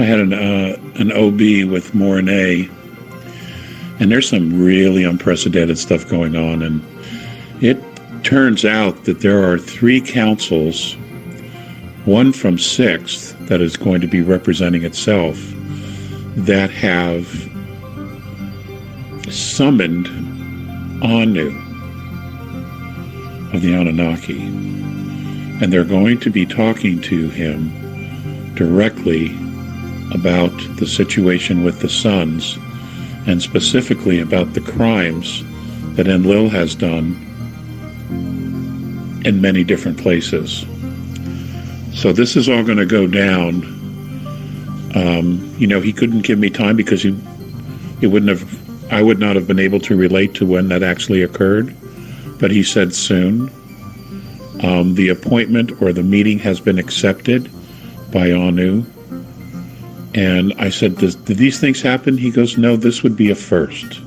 I had an OB with Mornay, and there's some really unprecedented stuff going on, and it turns out that there are 3 councils, one from 6th that is going to be representing itself, that have summoned Anu of the Anunnaki, and they're going to be talking to him directly about the situation with the sons, and specifically about the crimes that Enlil has done in many different places. So this is all going to go down. He couldn't give me time because I would not have been able to relate to when that actually occurred, but he said soon. The appointment or the meeting has been accepted by Anu. And I said, did these things happen? He goes, no, this would be a first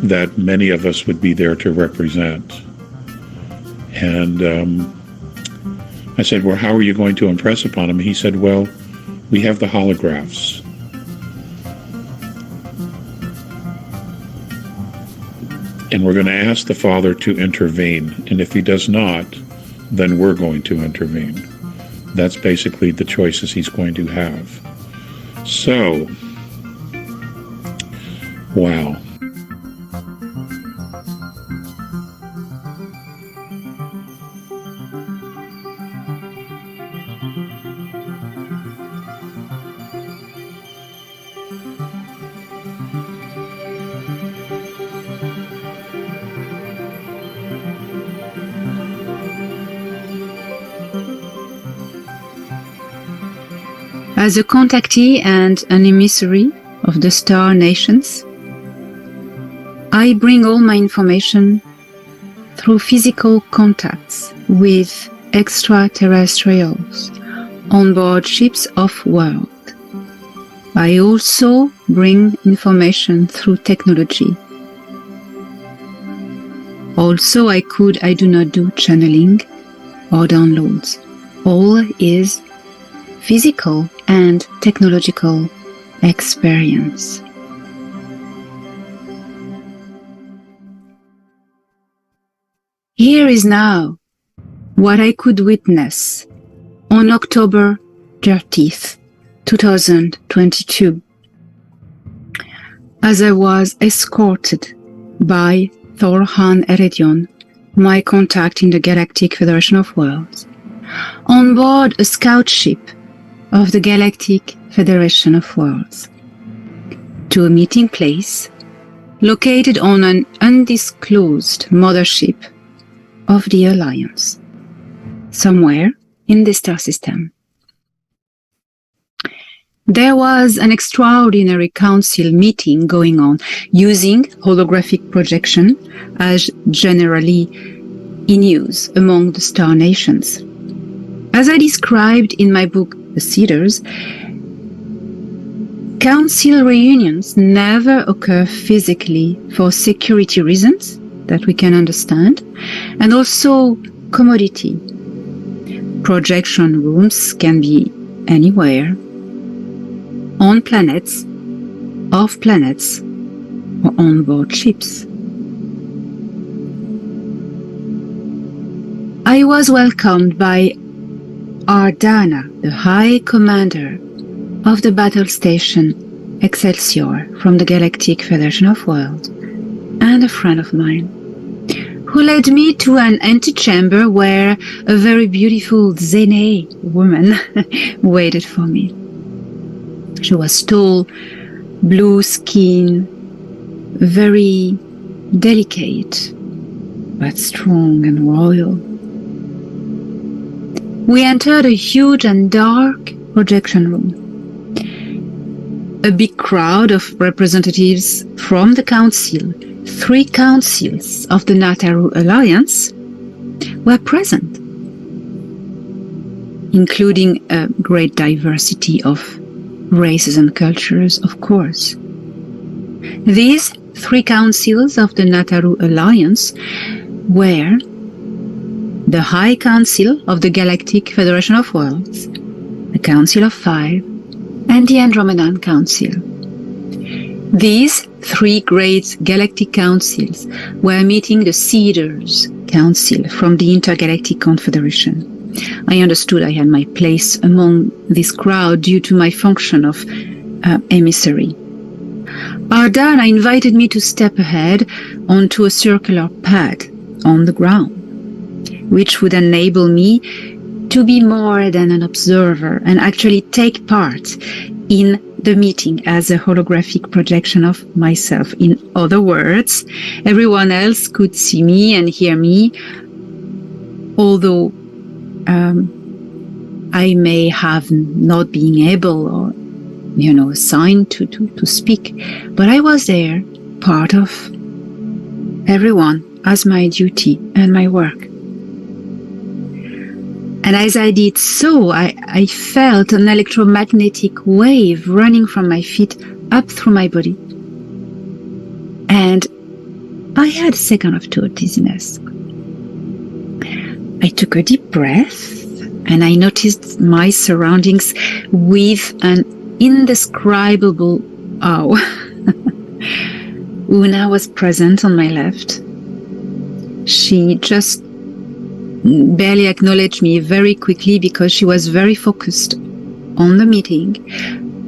that many of us would be there to represent. And I said, well, how are you going to impress upon him? He said, well, we have the holographs. And we're going to ask the Father to intervene. And if he does not, then we're going to intervene. That's basically the choices he's going to have. So, wow. As a contactee and an emissary of the star nations, I bring all my information through physical contacts with extraterrestrials on board ships off-world. I also bring information through technology. Also, I do not do channeling or downloads. All is physical and technological experience. Here is now what I could witness on October 30th, 2022, as I was escorted by Thorhan Eredion, my contact in the Galactic Federation of Worlds, on board a scout ship of the Galactic Federation of Worlds, to a meeting place located on an undisclosed mothership of the Alliance, somewhere in the star system. There was an extraordinary council meeting going on using holographic projection as generally in use among the star nations. As I described in my book, The Seeders, council reunions never occur physically for security reasons that we can understand, and also commodity. Projection rooms can be anywhere, on planets, off planets, or on board ships. I was welcomed by Ardana, the High Commander of the battle station Excelsior from the Galactic Federation of Worlds, and a friend of mine, who led me to an antechamber where a very beautiful Zene woman waited for me. She was tall, blue skin, very delicate, but strong and royal. We entered a huge and dark projection room. A big crowd of representatives from the council, 3 councils of the Nataru Alliance, were present, including a great diversity of races and cultures, of course. These 3 councils of the Nataru Alliance were the High Council of the Galactic Federation of Worlds, the Council of 5, and the Andromedan Council. These three great galactic councils were meeting the Seguidores Council from the Intergalactic Confederation. I understood I had my place among this crowd due to my function of emissary. Ardana invited me to step ahead onto a circular pad on the ground, which would enable me to be more than an observer and actually take part in the meeting as a holographic projection of myself. In other words, everyone else could see me and hear me, although I may have not been able or assigned to speak, but I was there, part of everyone, as my duty and my work. And as I did so, I felt an electromagnetic wave running from my feet up through my body. And I had a second of total dizziness. I took a deep breath and I noticed my surroundings with an indescribable awe. Una was present on my left. She just barely acknowledged me very quickly because she was very focused on the meeting,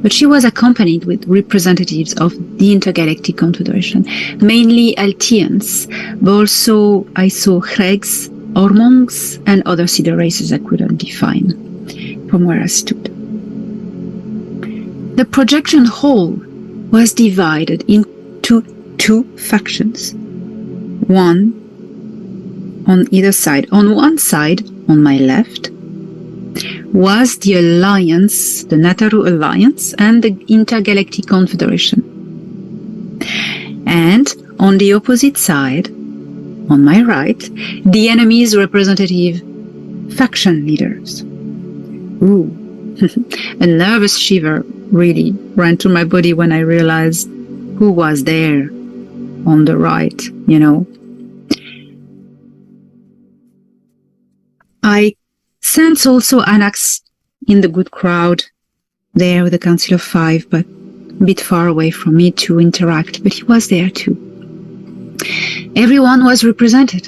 but she was accompanied with representatives of the Intergalactic Confederation, mainly Altians, but also I saw Hregs, Ormongs, and other cedar races I couldn't define from where I stood. The projection hall was divided into two factions, one on either side. On one side, on my left, was the Alliance, the Nataru Alliance, and the Intergalactic Confederation. And on the opposite side, on my right, the enemy's representative faction leaders. Ooh, a nervous shiver really ran through my body when I realized who was there on the right, I sense also Anax in the good crowd there with the Council of Five, but a bit far away from me to interact, but he was there too. Everyone was represented.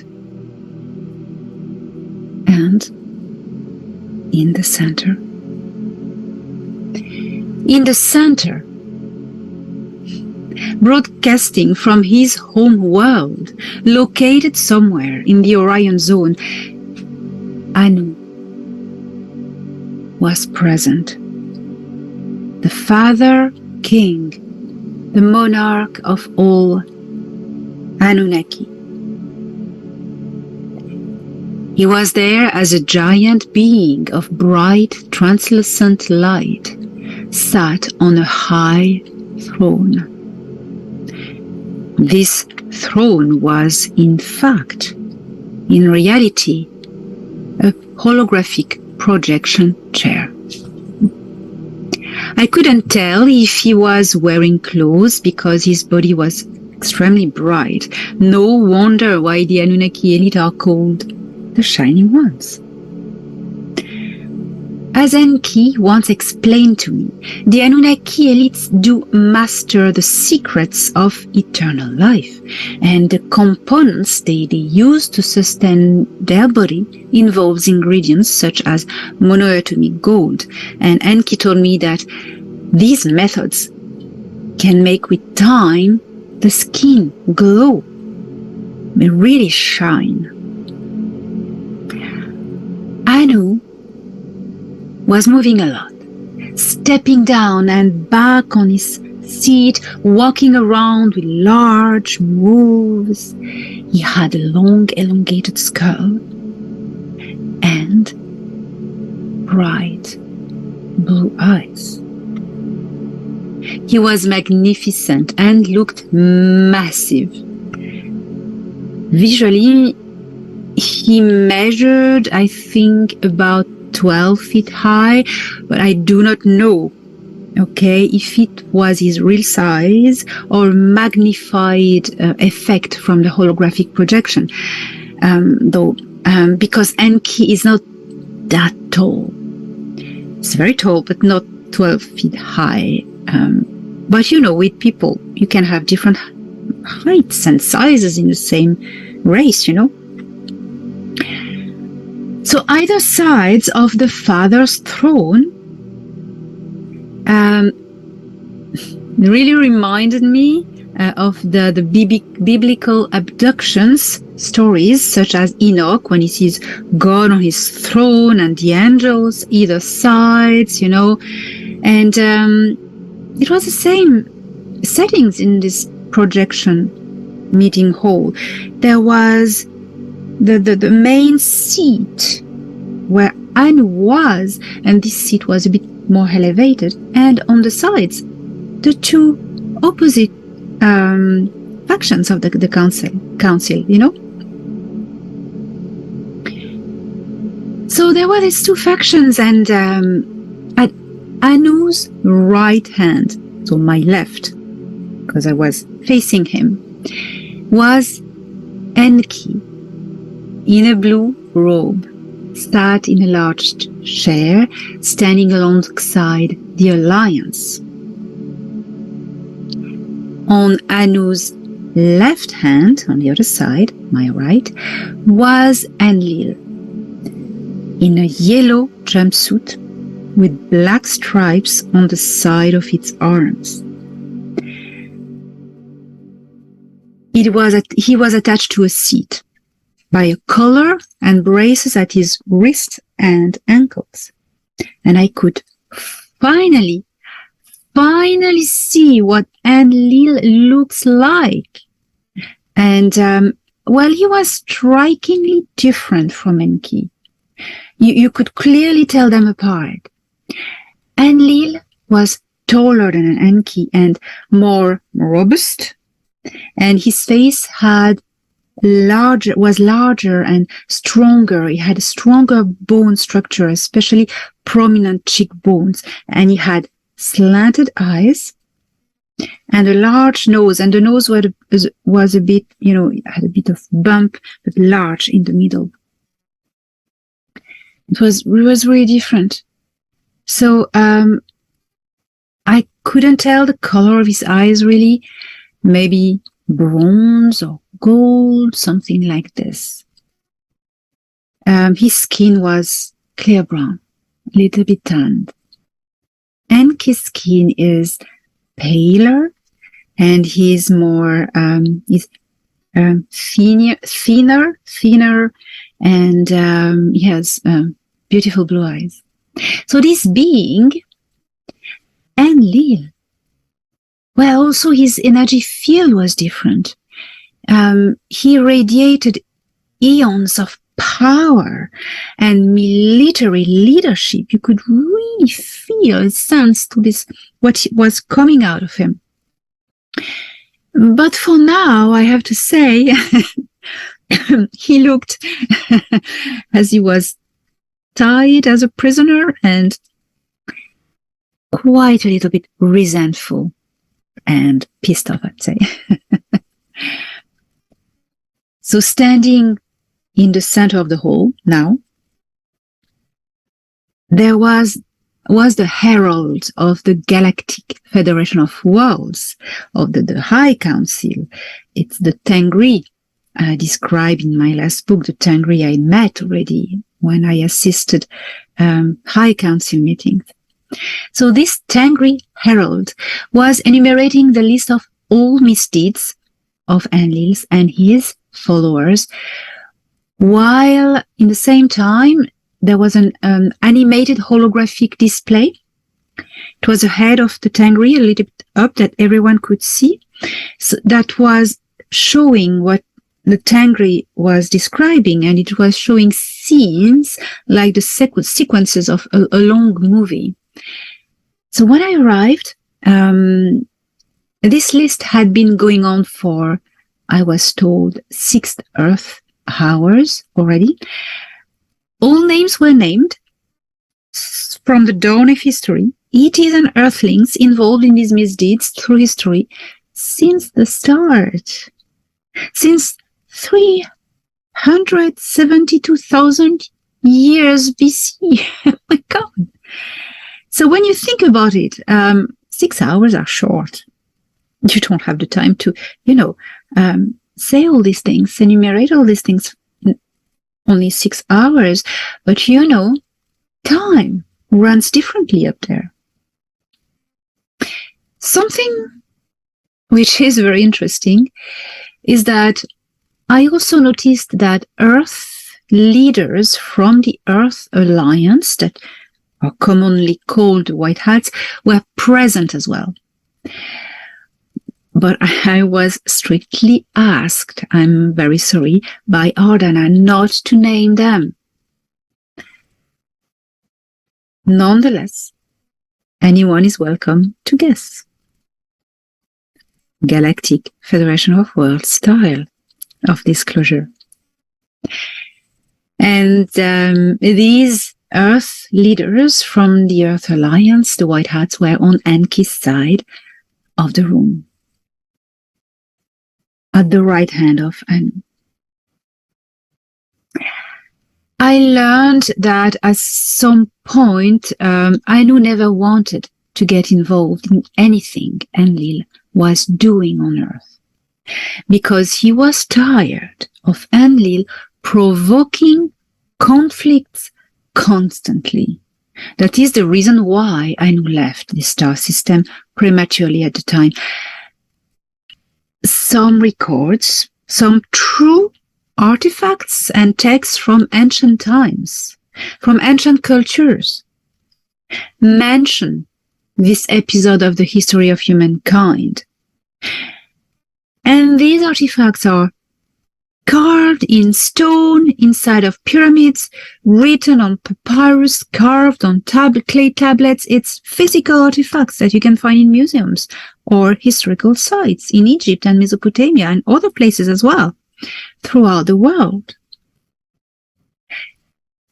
And in the center, broadcasting from his home world, located somewhere in the Orion zone, Anu was present. The Father King, the monarch of all Anunnaki. He was there as a giant being of bright, translucent light, sat on a high throne. This throne was, in fact, in reality, a holographic projection chair. I couldn't tell if he was wearing clothes because his body was extremely bright. No wonder why the Anunnaki elite are called the Shining Ones. As Enki once explained to me, the Anunnaki elites do master the secrets of eternal life, and the components they use to sustain their body involves ingredients such as monoatomic gold. And Enki told me that these methods can make with time the skin glow, really shine. Anu was moving a lot, stepping down and back on his seat, walking around with large moves. He had a long, elongated skull and bright blue eyes. He was magnificent and looked massive. Visually, he measured, I think, about 12 feet high, but I do not know, if it was his real size or magnified effect from the holographic projection, because Enki is not that tall. It's very tall, but not 12 feet high. But with people, you can have different heights and sizes in the same race, So either sides of the Father's throne really reminded me of the biblical abductions stories, such as Enoch, when he sees God on his throne and the angels either sides, and it was the same settings in this projection meeting hall. There was the main seat where Anu was, and this seat was a bit more elevated, and on the sides, the two opposite factions of the council, So there were these two factions, and at Anu's right hand, so my left, because I was facing him, was Enki in a blue robe, sat in a large chair, standing alongside the Alliance. On Anu's left hand, on the other side, my right, was Enlil, in a yellow jumpsuit with black stripes on the side of its arms. He was attached to a seat by a collar and braces at his wrists and ankles. And I could finally see what Enlil looks like. And, he was strikingly different from Enki. You could clearly tell them apart. Enlil was taller than Enki and more robust, and his face was larger and stronger. He had a stronger bone structure, especially prominent cheekbones, and he had slanted eyes and a large nose, and the nose was a bit, had a bit of bump, but large in the middle. It was really different. So I couldn't tell the color of his eyes really. Maybe bronze or gold, something like this. His skin was clear brown, a little bit tanned. Enki's skin is paler, and he's more thinner, and he has beautiful blue eyes. So this being, Enlil, also his energy field was different. He radiated eons of power and military leadership. You could really feel and sense to this what was coming out of him. But for now, I have to say, he looked as he was tied as a prisoner and quite a little bit resentful and pissed off, I'd say. So standing in the center of the hall now, there was the herald of the Galactic Federation of Worlds, of the High Council. It's the Tengri, described in my last book, the Tengri I met already when I assisted High Council meetings. So this Tengri herald was enumerating the list of all misdeeds of Enlil's and his followers, while in the same time there was an animated holographic display. It was ahead of the Tengri, a little bit up, that everyone could see. So that was showing what the Tengri was describing, and it was showing scenes like the sequences of a long movie. So when I arrived, this list had been going on for, I was told, 6 Earth hours already. All names were named from the dawn of history. ETs and Earthlings involved in these misdeeds through history since the start. Since 372,000 years BC. Oh my God. So when you think about it, 6 hours are short. You don't have the time to, say all these things, enumerate all these things in only 6 hours. But time runs differently up there. Something which is very interesting is that I also noticed that Earth leaders from the Earth Alliance, that are commonly called White Hats, were present as well. But I was strictly asked, I'm very sorry, by Ardana not to name them. Nonetheless, anyone is welcome to guess. Galactic Federation of Worlds style of disclosure. And these Earth leaders from the Earth Alliance, the White Hats, were on Enki's side of the room, at the right hand of Anu. I learned that at some point, Anu never wanted to get involved in anything Enlil was doing on Earth, because he was tired of Enlil provoking conflicts constantly. That is the reason why Anu left the star system prematurely at the time. Some records, some true artifacts and texts from ancient times, from ancient cultures, mention this episode of the history of humankind. And these artifacts are carved in stone inside of pyramids, written on papyrus, carved on clay tablets. It's physical artifacts that you can find in museums or historical sites in Egypt and Mesopotamia and other places as well throughout the world.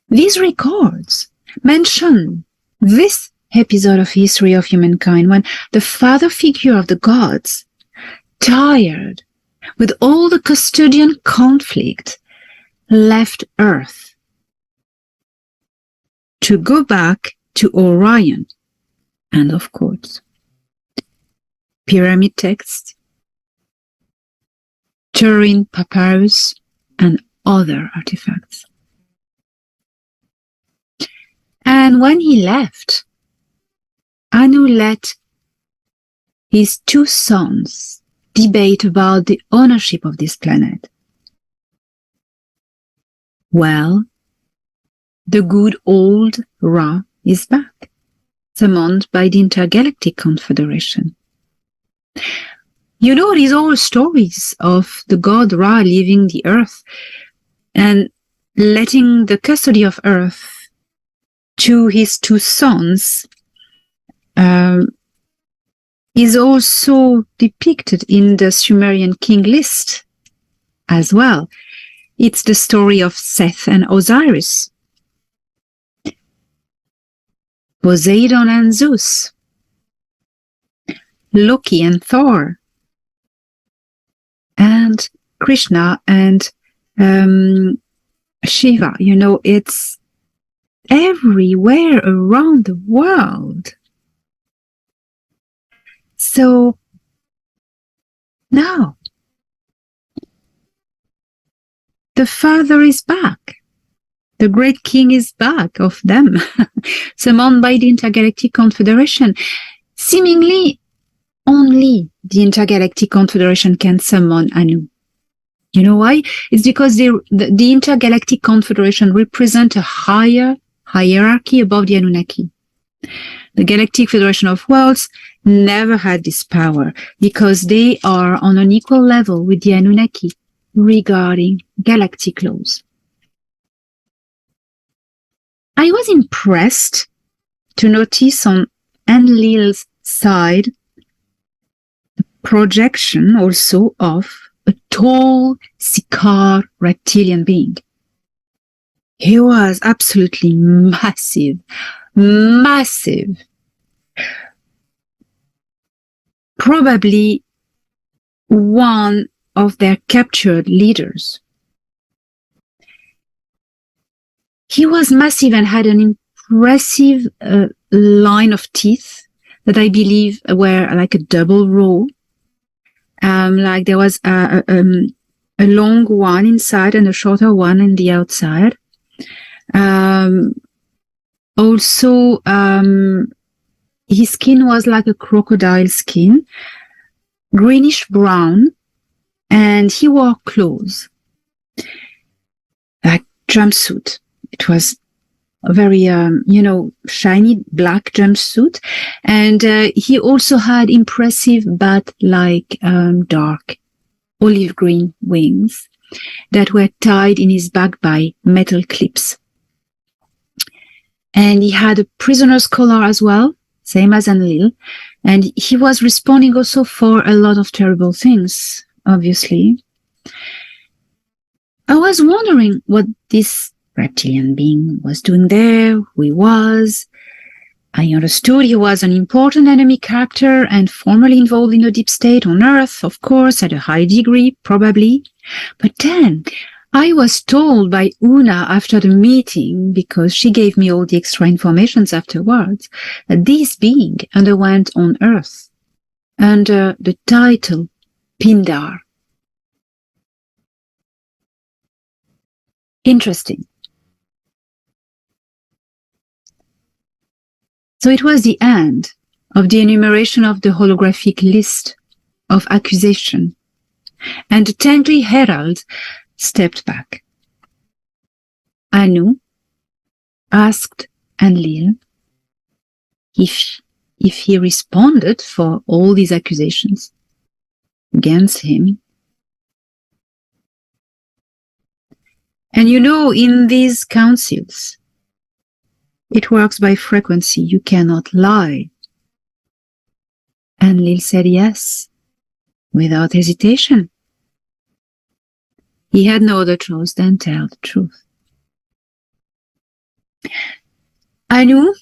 These records mention this episode of history of humankind when the father figure of the gods, tired with all the custodian conflict, left Earth to go back to Orion and, of course, pyramid texts, Turin papyrus, and other artifacts. And when he left, Anu let his two sons debate about the ownership of this planet. Well, the good old Ra is back, summoned by the Intergalactic Confederation. You know these old stories of the god Ra leaving the earth and letting the custody of earth to his two sons is also depicted in the Sumerian king list as well. It's the story of Seth and Osiris, Poseidon and Zeus, Loki and Thor, and Krishna and Shiva. You know, it's everywhere around the world. So now the father is back. The great king is back of them, summoned by the Intergalactic Confederation. Seemingly, only the Intergalactic Confederation can summon Anu. You know why? It's because the Intergalactic Confederation represents a higher hierarchy above the Anunnaki. The Galactic Federation of Worlds never had this power because they are on an equal level with the Anunnaki regarding galactic laws. I was impressed to notice on Enlil's side the projection also of a tall Sikaar reptilian being. He was absolutely massive. Probably one of their captured leaders. He was massive and had an impressive line of teeth that I believe were like a double row. Like there was a long one inside and a shorter one in the outside. Also, his skin was like a crocodile skin, greenish brown, and he wore clothes, like jumpsuit. It was a very, shiny black jumpsuit. And he also had impressive bat-like dark olive green wings that were tied in his back by metal clips. And he had a prisoner's collar as well, same as Enlil. And he was responding also for a lot of terrible things, obviously. I was wondering what this reptilian being was doing there, who he was. I understood he was an important enemy character and formerly involved in the deep state on Earth, of course, at a high degree, probably. But then I was told by Una after the meeting, because she gave me all the extra informations afterwards, that this being underwent on Earth under the title Pindar. Interesting. So it was the end of the enumeration of the holographic list of accusation, and the Tengri herald stepped back. Anu asked Enlil if he responded for all these accusations against him. And in these councils, it works by frequency. You cannot lie. Enlil said yes, without hesitation. He had no other choice than tell the truth. Anu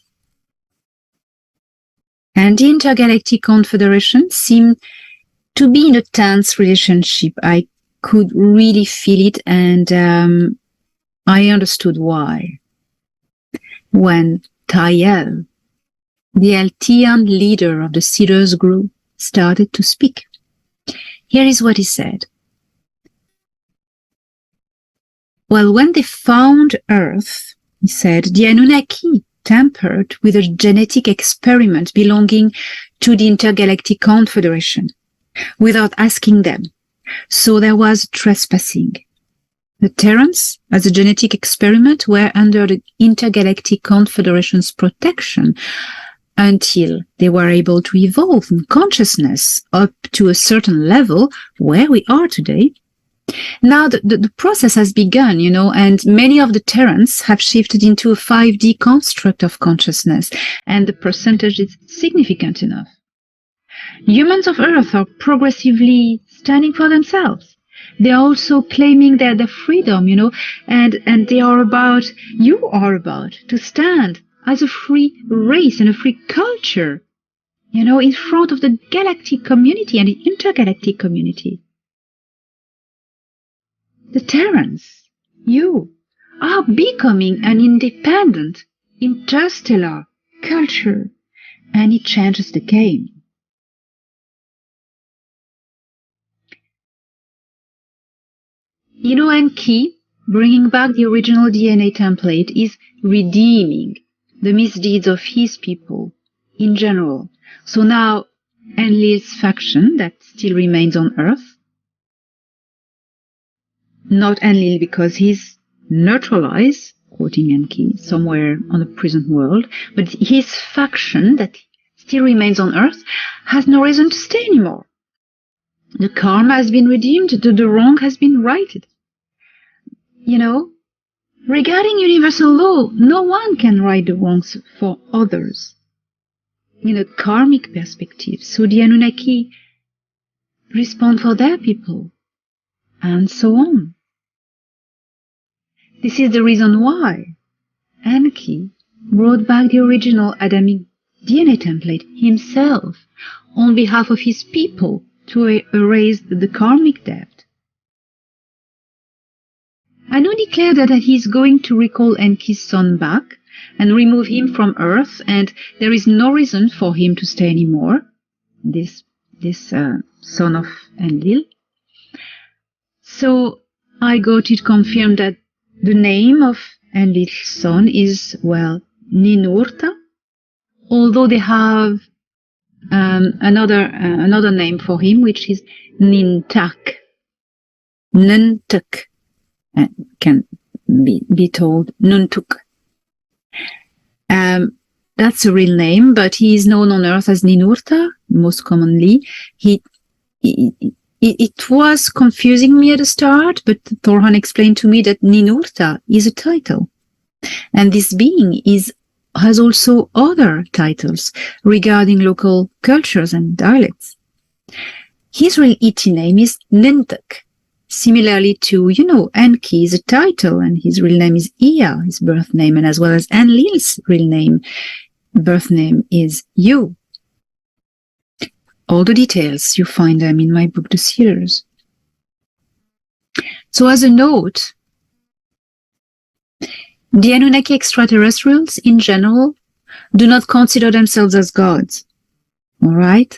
and the Intergalactic Confederation seemed to be in a tense relationship. I could really feel it, and I understood why. When Tayel, the Eltian leader of the Seeders group, started to speak, here is what he said. Well, when they found Earth, he said, the Anunnaki tampered with a genetic experiment belonging to the Intergalactic Confederation without asking them. So there was trespassing. The Terrans, as a genetic experiment, were under the Intergalactic Confederation's protection until they were able to evolve in consciousness up to a certain level where we are today. Now the process has begun, and many of the Terrans have shifted into a 5D construct of consciousness, and the percentage is significant enough. Humans of Earth are progressively standing for themselves. They are also claiming their freedom, and you are about to stand as a free race and a free culture, in front of the galactic community and the intergalactic community. The Terrans, you, are becoming an independent, interstellar culture, and it changes the game. Enki, bringing back the original DNA template, is redeeming the misdeeds of his people in general. So now Enlil's faction that still remains on Earth, not Enlil because he's neutralized, quoting Enki, somewhere on the present world, but his faction that still remains on Earth has no reason to stay anymore. The karma has been redeemed, the wrong has been righted. Regarding universal law, no one can right the wrongs for others in a karmic perspective. So the Anunnaki respond for their people, and so on. This is the reason why Enki brought back the original Adamic DNA template himself on behalf of his people to erase the karmic debt. Anu declared that he is going to recall Enki's son back and remove him from Earth, and there is no reason for him to stay anymore, this son of Enlil. So I got it confirmed that the name of Enlil's son is, well, Ninurta, although they have another name for him, which is Nintak. Nuntuk can be told Nuntuk. That's a real name, but he is known on Earth as Ninurta, most commonly. It was confusing me at the start, but Thorhan explained to me that Ninurta is a title. And this being has also other titles regarding local cultures and dialects. His real Iti name is Nintuk. Similarly to, Enki is a title, and his real name is Ea, his birth name, and as well as Enlil's real name, birth name is Yu. All the details, you find them in my book, The Sealers. So as a note, the Anunnaki extraterrestrials in general do not consider themselves as gods. All right?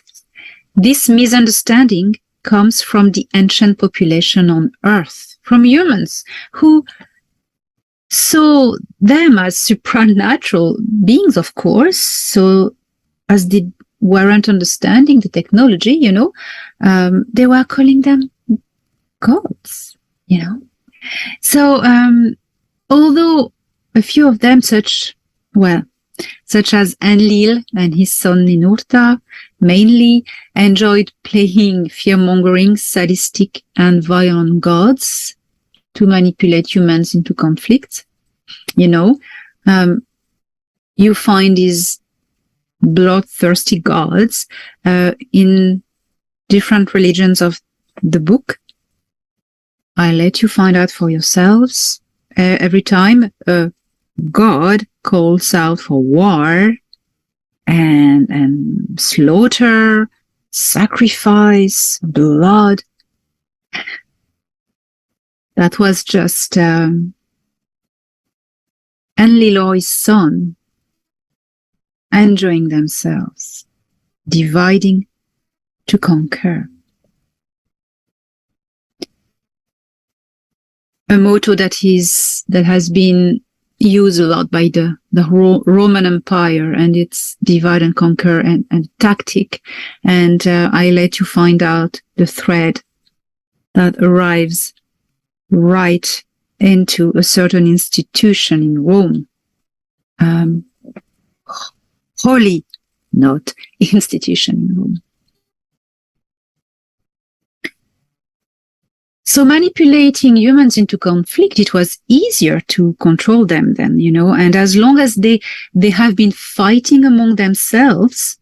This misunderstanding comes from the ancient population on Earth, from humans who saw them as supernatural beings, of course, so as they weren't understanding the technology, they were calling them gods, So, although a few of them, such as Enlil and his son Ninurta, mainly enjoyed playing fear-mongering, sadistic, and violent gods to manipulate humans into conflict. You find these bloodthirsty gods in different religions of the book. I'll let you find out for yourselves. Every time a god calls out for war and slaughter, sacrifice, blood, that was just Enlil's son enjoying themselves, dividing to conquer. A motto that has been used a lot by the Roman Empire and its divide and conquer and tactic. And I let you find out the thread that arrives right into a certain institution in Rome. Holy, not institution in Rome. So manipulating humans into conflict, it was easier to control them then, and as long as they have been fighting among themselves,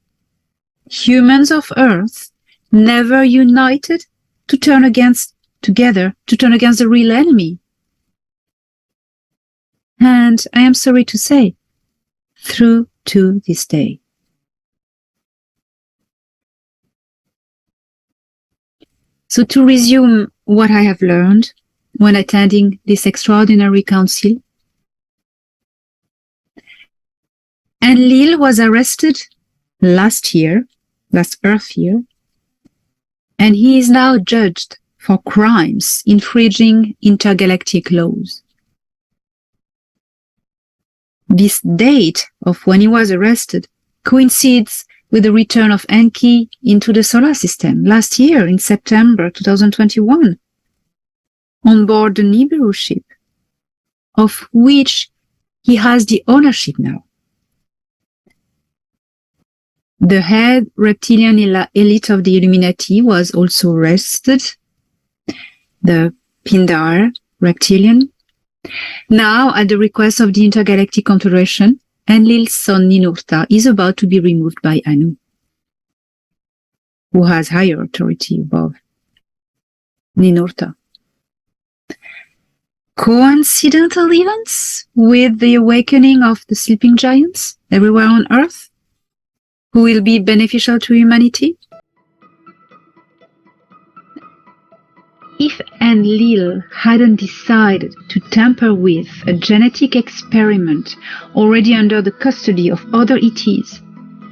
humans of Earth never united to turn against the real enemy. And I am sorry to say, through to this day. So to resume what I have learned when attending this extraordinary council, Enlil was arrested last Earth year, and he is now judged for crimes infringing intergalactic laws. This date of when he was arrested coincides with the return of Enki into the solar system last year in September 2021 on board the Nibiru ship, of which he has the ownership now. The head reptilian elite of the Illuminati was also arrested, the Pindar reptilian. Now, at the request of the Intergalactic Confederation, Enlil's son Ninurta is about to be removed by Anu, who has higher authority above Ninurta. Coincidental events with the awakening of the sleeping giants everywhere on Earth, who will be beneficial to humanity? If Enlil hadn't decided to tamper with a genetic experiment already under the custody of other ETs,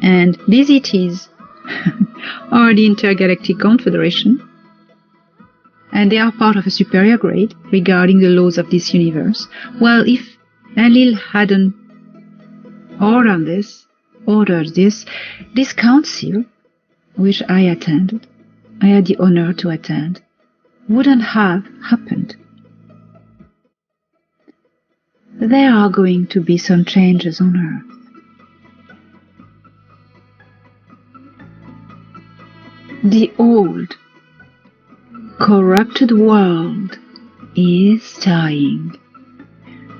and these ETs are the Intergalactic Confederation, and they are part of a superior grade regarding the laws of this universe. Well, if Enlil hadn't ordered this council, which I had the honor to attend, wouldn't have happened. There are going to be some changes on Earth. The old, corrupted world is dying,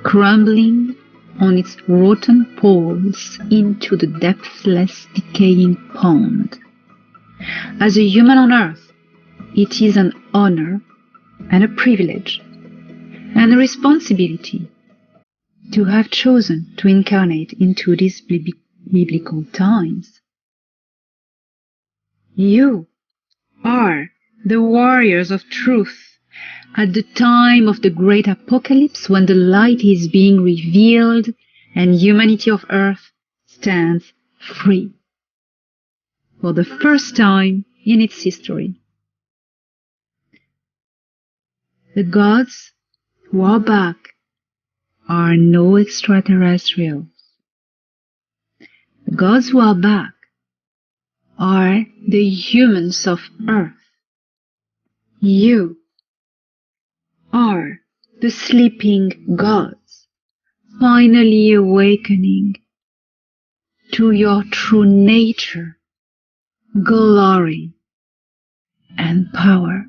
crumbling on its rotten poles into the depthless, decaying pond. As a human on Earth, it is an honor and a privilege and a responsibility to have chosen to incarnate into these biblical times. You are the warriors of truth at the time of the great apocalypse, when the light is being revealed and humanity of Earth stands free for the first time in its history. The gods who are back are no extraterrestrials. The gods who are back are the humans of Earth. You are the sleeping gods, finally awakening to your true nature, glory, and power.